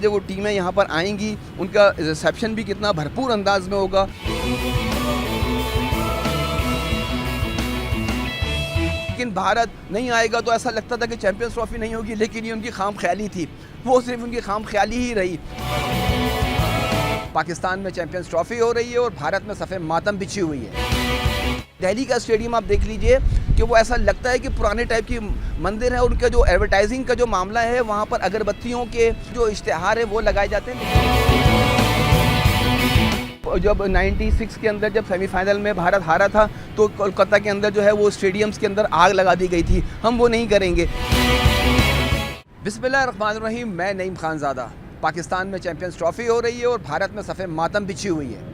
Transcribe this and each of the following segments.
जब वो टीमें यहाँ पर आएंगी उनका रिसेप्शन भी कितना भरपूर अंदाज में होगा। लेकिन भारत नहीं आएगा तो ऐसा लगता था कि चैंपियंस ट्रॉफी नहीं होगी, लेकिन ये उनकी खाम ख्याली थी, वो सिर्फ उनकी खाम ख्याली ही रही। पाकिस्तान में चैंपियंस ट्रॉफी हो रही है और भारत में सफ़ेद मातम बिछी हुई है। दिल्ली का स्टेडियम आप देख लीजिए कि वो ऐसा लगता है कि पुराने टाइप की मंदिर है। उनका जो एडवर्टाइजिंग का जो मामला है, वहाँ पर अगरबत्तियों के जो इश्तिहार है वो लगाए जाते हैं। जब 96 के अंदर जब सेमीफाइनल में भारत हारा था तो कोलकाता के अंदर जो है वो स्टेडियम्स के अंदर आग लगा दी गई थी। हम वो नहीं करेंगे। बिस्मिल्लाहिर्रहमानिर्रहीम, मैं नईम खानज़ादा। पाकिस्तान में चैंपियंस ट्रॉफी हो रही है और भारत में सफ़ेद मातम बिछी हुई है।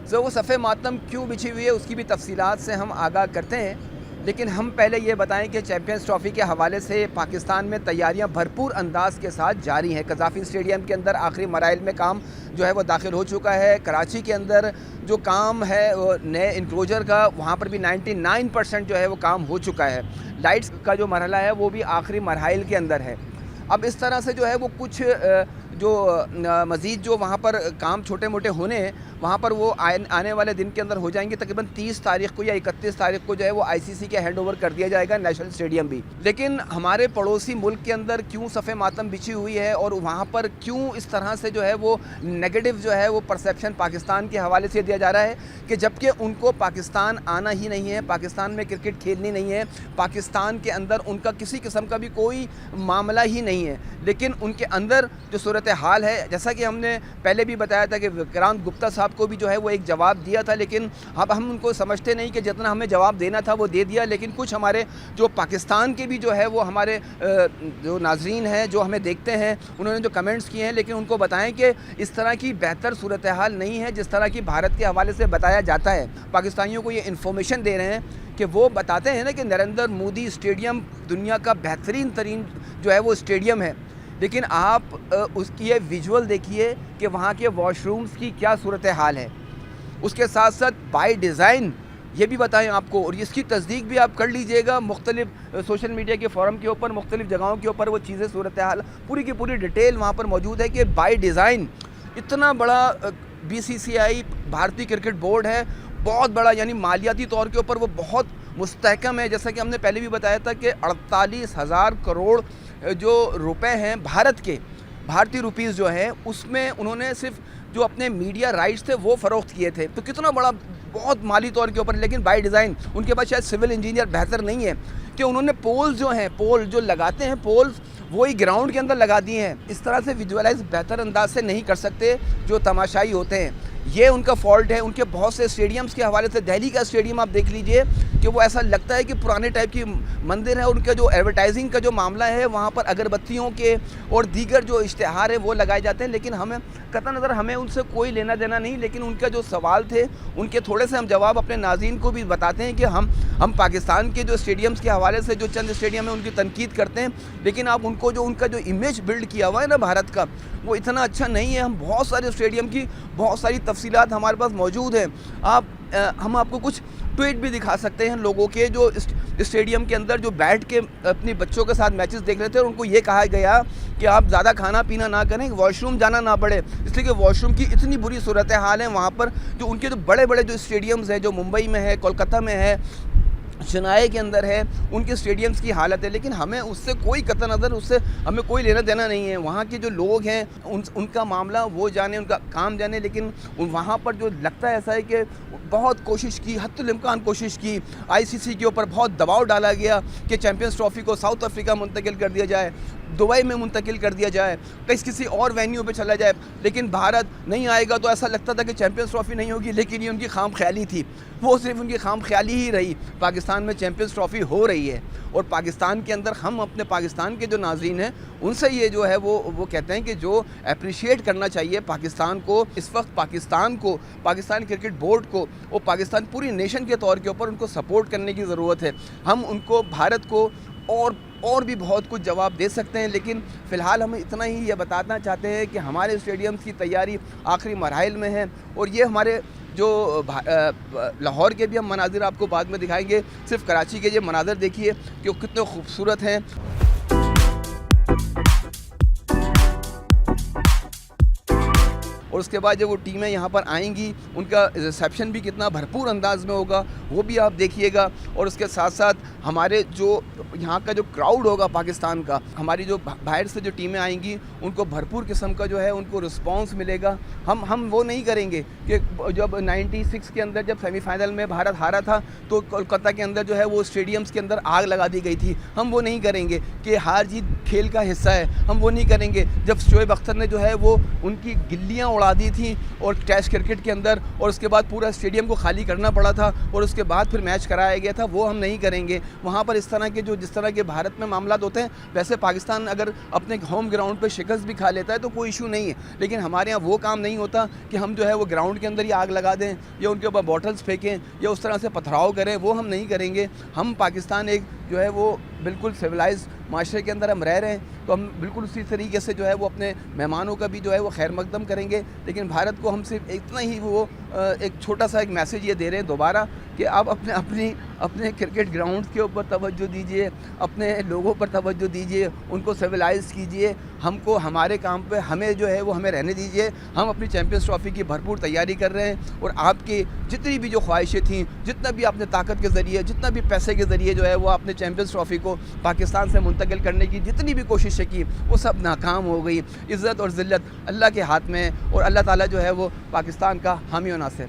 तो वो सफ़ेद मातम क्यों बिछी हुई है उसकी भी तफसीलात से हम आगाह करते हैं, लेकिन हम पहले ये बताएं कि चैंपियंस ट्रॉफी के हवाले से पाकिस्तान में तैयारियां भरपूर अंदाज के साथ जारी हैं। कज़ाफ़ी स्टेडियम के अंदर आखिरी मराइल में काम जो है वो दाखिल हो चुका है। कराची के अंदर जो काम है वो नए इंक्लोजर का, वहाँ पर भी 99% जो है वो काम हो चुका है। लाइट्स का जो मरहला है वो भी आखिरी मरहाइल के अंदर है। अब इस तरह से जो है वो कुछ जो मज़ीद जो वहाँ पर काम छोटे मोटे होने हैं, वहाँ पर वो आने वाले दिन के अंदर हो जाएंगे। तकरीबन 30 तारीख को या 31 तारीख को जो है वो आईसीसी के हैंड ओवर कर दिया जाएगा नेशनल स्टेडियम भी। लेकिन हमारे पड़ोसी मुल्क के अंदर क्यों सफ़ेद मातम बिछी हुई है और वहाँ पर क्यों इस तरह से जो है वो नेगेटिव जो है वो परसेप्शन पाकिस्तान के हवाले से दिया जा रहा है कि जबकि उनको पाकिस्तान आना ही नहीं है, पाकिस्तान में क्रिकेट खेलनी नहीं है, पाकिस्तान के अंदर उनका किसी किस्म का भी कोई मामला ही नहीं है। लेकिन उनके अंदर जो सूरत हाल है, जैसा कि हमने पहले भी बताया था कि विक्रांत गुप्ता साहब को भी जो है वो एक जवाब दिया था, लेकिन अब हम उनको समझते नहीं कि जितना हमें जवाब देना था वो दे दिया। लेकिन कुछ हमारे जो पाकिस्तान के भी जो है वो हमारे जो नाजरीन हैं जो हमें देखते हैं, उन्होंने जो कमेंट्स किए हैं, लेकिन उनको बताएं कि इस तरह की बेहतर सूरत हाल नहीं है जिस तरह की भारत के हवाले से बताया जाता है। पाकिस्तानियों को ये इन्फॉर्मेशन दे रहे हैं कि वो बताते हैं ना कि नरेंद्र मोदी स्टेडियम दुनिया का बेहतरीन तरीन जो है वो स्टेडियम है, लेकिन आप उसकी ये विजुअल देखिए कि वहाँ के वॉशरूम्स की क्या सूरत हाल है। उसके साथ साथ बाय डिज़ाइन ये भी बताएं आपको, और इसकी तस्दीक भी आप कर लीजिएगा मुख्तलिफ सोशल मीडिया के फोरम के ऊपर, मुख्तलिफ जगहों के ऊपर वो चीज़ें सूरत हाल पूरी की पूरी डिटेल वहाँ पर मौजूद है कि बाय डिज़ाइन इतना बड़ा BCCI भारतीय क्रिकेट बोर्ड है, बहुत बड़ा, यानी मालियाती तौर के ऊपर वो बहुत मुस्तहकम है। जैसा कि हमने पहले भी बताया था कि 48,000 करोड़ जो रुपए हैं भारत के, भारतीय रुपीज़ जो हैं, उसमें उन्होंने सिर्फ जो अपने मीडिया राइट्स थे वो फ़रोख्त किए थे। तो कितना बड़ा, बहुत माली तौर के ऊपर। लेकिन बाय डिज़ाइन उनके पास शायद सिविल इंजीनियर बेहतर नहीं है कि उन्होंने पोल्स जो हैं, पोल जो लगाते हैं, पोल्स वही ग्राउंड के अंदर लगा दिए हैं। इस तरह से विजुअलाइज बेहतर अंदाज से नहीं कर सकते जो तमाशाई होते हैं, ये उनका फॉल्ट है। उनके बहुत से स्टेडियम्स के हवाले से, दिल्ली का स्टेडियम आप देख लीजिए कि वो ऐसा लगता है कि पुराने टाइप की मंदिर है। उनका जो एडवर्टाइजिंग का जो मामला है, वहाँ पर अगरबत्तियों के और दीगर जो इश्तिहार है वो लगाए जाते हैं, लेकिन हमें कतई नज़र हमें उनसे कोई लेना देना नहीं। लेकिन उनका जो सवाल थे उनके थोड़े से हम जवाब अपने नाज़रीन को भी बताते हैं कि हम पाकिस्तान के जो स्टेडियम्स के हवाले से जो चंद स्टेडियम है उनकी तनकीद करते हैं, लेकिन आप उनको जो उनका जो इमेज बिल्ड किया हुआ है ना भारत का, वो इतना अच्छा नहीं है। हम बहुत सारे स्टेडियम की बहुत सारी तफसीलात हमारे पास मौजूद हैं। हम आपको कुछ ट्वीट भी दिखा सकते हैं लोगों के जो स्टेडियम के अंदर जो बैठ के अपनी बच्चों के साथ मैचेस देख रहे थे और उनको ये कहा गया कि आप ज़्यादा खाना पीना ना करें, वॉशरूम जाना ना पड़े, इसलिए कि वॉशरूम की इतनी बुरी सूरत हाल है वहाँ पर। जो उनके जो बड़े बड़े जो स्टेडियम्स हैं, जो मुंबई में है, कोलकाता में है, चेन्नई के अंदर है, उनके स्टेडियम्स की हालत है। लेकिन हमें उससे कोई कतई नज़र, उससे हमें कोई लेना देना नहीं है। वहाँ के जो लोग हैं उनका मामला वो जाने, उनका काम जाने। लेकिन वहाँ पर जो लगता है ऐसा है कि बहुत कोशिश की, हद्दुल इम्कान कोशिश की, आईसीसी के ऊपर बहुत दबाव डाला गया कि चैंपियंस ट्रॉफी को साउथ अफ्रीका मुंतकिल कर दिया जाए, दुबई में मुंतकिल कर दिया जाए, किसी और वेन्यू पे चला जाए। लेकिन भारत नहीं आएगा तो ऐसा लगता था कि चैंपियंस ट्रॉफी नहीं होगी, लेकिन ये उनकी खाम ख्याली थी, वो सिर्फ उनकी खाम ख्याली ही रही। पाकिस्तान में चैंपियंस ट्रॉफी हो रही है और पाकिस्तान के अंदर हम अपने पाकिस्तान के जो नाजरीन हैं उनसे ये जो है वो कहते हैं कि जो अप्रिशिएट करना चाहिए पाकिस्तान को, इस वक्त पाकिस्तान को, पाकिस्तान क्रिकेट बोर्ड को और पाकिस्तान पूरी नेशन के तौर के ऊपर उनको सपोर्ट करने की ज़रूरत है। हम उनको, भारत को और भी बहुत कुछ जवाब दे सकते हैं, लेकिन फ़िलहाल हम इतना ही ये बताना चाहते हैं कि हमारे स्टेडियम्स की तैयारी आखिरी मराहिल में है। और ये हमारे जो लाहौर के भी हम मनाजिर आपको बाद में दिखाएंगे, सिर्फ कराची के ये मनाजिर देखिए कि वो कितने खूबसूरत हैं। और उसके बाद जब वो टीमें यहाँ पर आएंगी उनका रिसेप्शन भी कितना भरपूर अंदाज में होगा वो भी आप देखिएगा। और उसके साथ साथ हमारे जो यहाँ का जो क्राउड होगा पाकिस्तान का, हमारी जो बाहर से जो टीमें आएंगी उनको भरपूर किस्म का जो है उनको रिस्पांस मिलेगा। हम वो नहीं करेंगे कि जब 96 के अंदर जब सेमीफाइनल में भारत हारा था तो कोलकाता के अंदर जो है वो स्टेडियम्स के अंदर आग लगा दी गई थी। हम वो नहीं करेंगे कि हार जीत खेल का हिस्सा है, हम वो नहीं करेंगे। जब शोएब अख्तर ने जो है वो उनकी गिल्लियाँ उड़ा दी थी और टेस्ट क्रिकेट के अंदर, और उसके बाद पूरा स्टेडियम को खाली करना पड़ा था और उसके बाद फिर मैच कराया गया था, वो हम नहीं करेंगे। वहाँ पर इस तरह के जिस तरह के भारत में मामला होते हैं, वैसे पाकिस्तान अगर अपने होम ग्राउंड पर शिकस्त भी खा लेता है तो कोई इशू नहीं है, लेकिन हमारे यहाँ वो काम नहीं होता कि हम जो है वो ग्राउंड के अंदर ही आग लगा दें या उनके ऊपर बॉटल्स फेंकें या उस तरह से पथराव करें, वो हम नहीं करेंगे। हम पाकिस्तान एक जो है वो बिल्कुल सिविलाइज माशरे के अंदर हम रह रहे हैं, तो हम बिल्कुल उसी तरीके से जो है वो अपने मेहमानों का भी जो है वो खैर मकदम करेंगे। लेकिन भारत को हम सिर्फ इतना ही वो एक छोटा सा एक मैसेज ये दे रहे हैं दोबारा कि आप अपने क्रिकेट ग्राउंड के ऊपर तवज्जो दीजिए, अपने लोगों पर तवज्जो दीजिए, उनको सिविलाइज कीजिए। हमको हमारे काम पे हमें जो है वो हमें रहने दीजिए। हम अपनी चैम्पियंस ट्रॉफ़ी की भरपूर तैयारी कर रहे हैं और आपकी जितनी भी जो ख्वाहिशें थीं, जितना भी आपने ताकत के ज़रिए, जितना भी पैसे के ज़रिए जो है वो आपने चैम्पियंस ट्रॉफ़ी को पाकिस्तान से मुंतकिल करने की जितनी भी कोशिशें की वो सब नाकाम हो गई। इज़्ज़त और ज़िल्लत अल्लाह के हाथ में है और अल्लाह ताला जो है वो पाकिस्तान का हामी और नासिर।